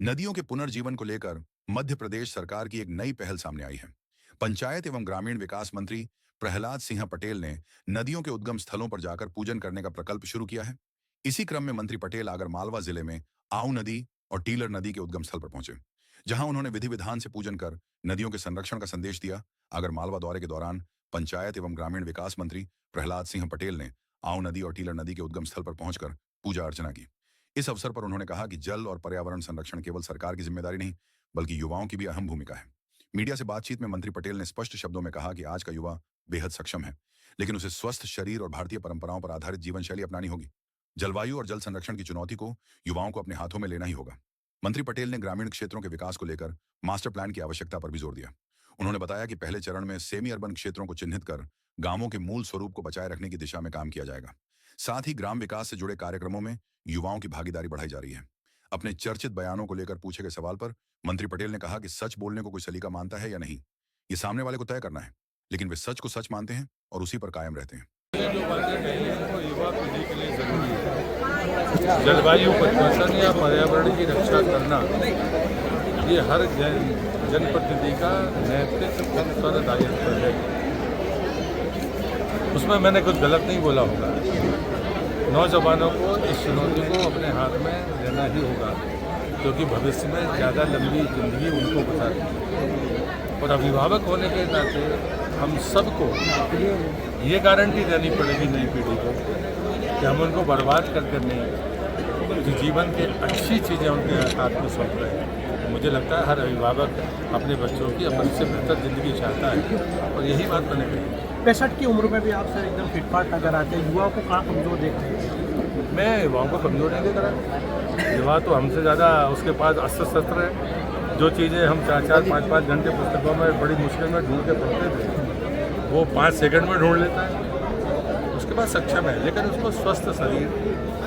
नदियों के पुनर्जीवन को लेकर मध्य प्रदेश सरकार की एक नई पहल सामने आई है। पंचायत एवं ग्रामीण विकास मंत्री प्रहलाद सिंह पटेल ने नदियों के उद्गम स्थलों पर जाकर पूजन करने का प्रकल्प शुरू किया है। इसी क्रम में मंत्री पटेल आगर मालवा जिले में आऊ नदी और टीलर नदी के उद्गम स्थल पर पहुंचे, जहां उन्होंने विधि विधान से पूजन कर नदियों के संरक्षण का संदेश दिया। आगर मालवा दौरे के दौरान पंचायत एवं ग्रामीण विकास मंत्री प्रहलाद सिंह पटेल ने आऊ नदी और टीलर नदी के उद्गम स्थल पर पहुंचकर पूजा अर्चना की। इस अवसर पर उन्होंने कहा कि जल और पर्यावरण संरक्षण केवल सरकार की जिम्मेदारी नहीं, बल्कि युवाओं की भी अहम भूमिका है। मीडिया से बातचीत में मंत्री पटेल ने स्पष्ट शब्दों में कहा कि आज का युवा बेहद सक्षम है, लेकिन उसे स्वस्थ शरीर और भारतीय परंपराओं पर आधारित जीवन शैली अपनानी होगी। जलवायु और जल संरक्षण की चुनौती को युवाओं को अपने हाथों में लेना ही होगा। मंत्री पटेल ने ग्रामीण क्षेत्रों के विकास को लेकर मास्टर प्लान की आवश्यकता पर भी जोर दिया। उन्होंने बताया कि पहले चरण में सेमी अर्बन क्षेत्रों को चिन्हित कर गांवों के मूल स्वरूप को बचाए रखने की दिशा में काम किया जाएगा। साथ ही ग्राम विकास से जुड़े कार्यक्रमों में युवाओं की भागीदारी बढ़ाई जा रही है। अपने चर्चित बयानों को लेकर पूछे गए सवाल पर मंत्री पटेल ने कहा कि सच बोलने को कोई सलीका मानता है या नहीं, ये सामने वाले को तय करना है, लेकिन वे सच को सच मानते हैं और उसी पर कायम रहते हैं। ये जो बातें कही हैं वो युवा पीढ़ी के लिए जरूरी है। जलवायु परिवर्तन या पर्यावरण की रक्षा करना ये हर जनप्रतिनिधि का नैतिक उत्तरदायित्व है। उसमें मैंने कुछ गलत नहीं बोला होगा। नौजवानों को इस चुनौती को अपने हाथ में लेना ही होगा, क्योंकि भविष्य में ज़्यादा लंबी जिंदगी उनको बताती है। और अभिभावक होने के नाते हम सबको ये गारंटी देनी पड़ेगी नई पीढ़ी को कि हम उनको बर्बाद करके नहीं, कि जीवन की अच्छी चीज़ें उनके हाथ में सौंप रहे हैं। मुझे लगता है हर अभिभावक अपने बच्चों की अपन से बेहतर ज़िंदगी चाहता है और यही बात मैंने कही। 65 की उम्र में भी आप सर एकदम फिटफाट नजर आते हैं, युवाओं को कहाँ कमजोर देख रहे हैं? मैं युवाओं को कमजोर नहीं देख रहा। युवा तो हमसे ज़्यादा उसके पास अस्त्र शस्त्र है। जो चीज़ें हम 4-4, 5-5 घंटे पुस्तकों में बड़ी मुश्किल में ढूंढ के पढ़ते थे, वो 5 सेकंड में ढूंढ लेता है। उसके पास सक्षम है, लेकिन उसको स्वस्थ शरीर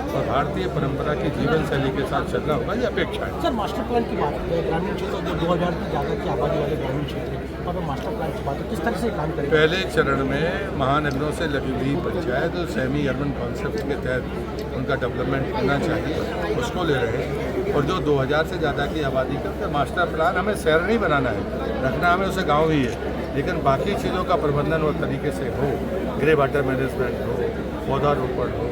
और भारतीय परंपरा की जीवन शैली के साथ चलना होगा, ये अपेक्षा है। सर मास्टर प्लान की बात है, ग्रामीण क्षेत्रों में 2000 की ज़्यादा की आबादी वाले ग्रामीण क्षेत्र हैं, और मास्टर प्लान की बात है, किस तरह से काम करेंगे? पहले चरण में महानगरों से लगी हुई पंचायत और सेमी अर्बन कॉन्सेप्ट के तहत उनका डेवलपमेंट होना चाहिए, उसको ले रहे हैं। और जो 2000 से ज़्यादा की आबादी का मास्टर प्लान हमें शहर नहीं बनाना है, रखना हमें उसे गाँव ही है, लेकिन बाकी चीज़ों का प्रबंधन और तरीके से हो। ग्रे वाटर मैनेजमेंट हो, पौधारोपण हो,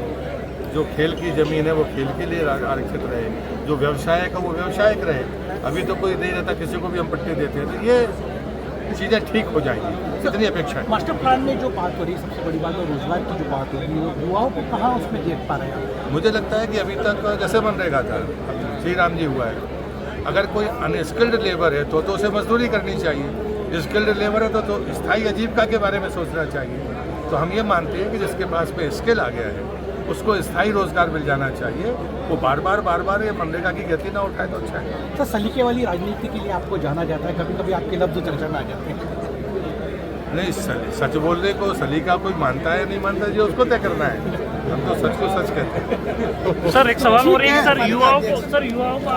जो खेल की ज़मीन है वो खेल के लिए आरक्षित रहे, जो व्यवसाय का वो व्यवसायिक रहे। अभी तो कोई नहीं रहता, किसी को भी हम पट्टी देते हैं, तो ये चीज़ें ठीक हो जाएंगी, इतनी अपेक्षा है। मास्टर प्लान में जो बात हो रही है, सबसे बड़ी बात है रोजगार की जो बात हो रही है, युवाओं को कहाँ उसमें देख पा रहे हैं? मुझे लगता है कि अभी तक जैसे मनरेगा था, श्री राम जी हुआ है, अगर कोई अनस्किल्ड लेबर है तो उसे मजदूरी करनी चाहिए। स्किल्ड लेबर है तो स्थायी आजीविका के बारे में सोचना चाहिए। तो हम ये मानते हैं कि जिसके पास में स्किल आ गया है उसको स्थायी रोजगार मिल जाना चाहिए। वो बार बार ये मनरेगा की गति ना उठाए तो अच्छा है। सर सलीके वाली राजनीति के लिए आपको जाना जाता है, कभी कभी आपके लफ्ज चर्चा में आ जाते हैं। नहीं, सच बोलने को सलीका कोई मानता है नहीं मानता, जी उसको तय करना है। हम तो सच को सच कहते हैं। सर एक सवाल हो रही है सर, युवाओं को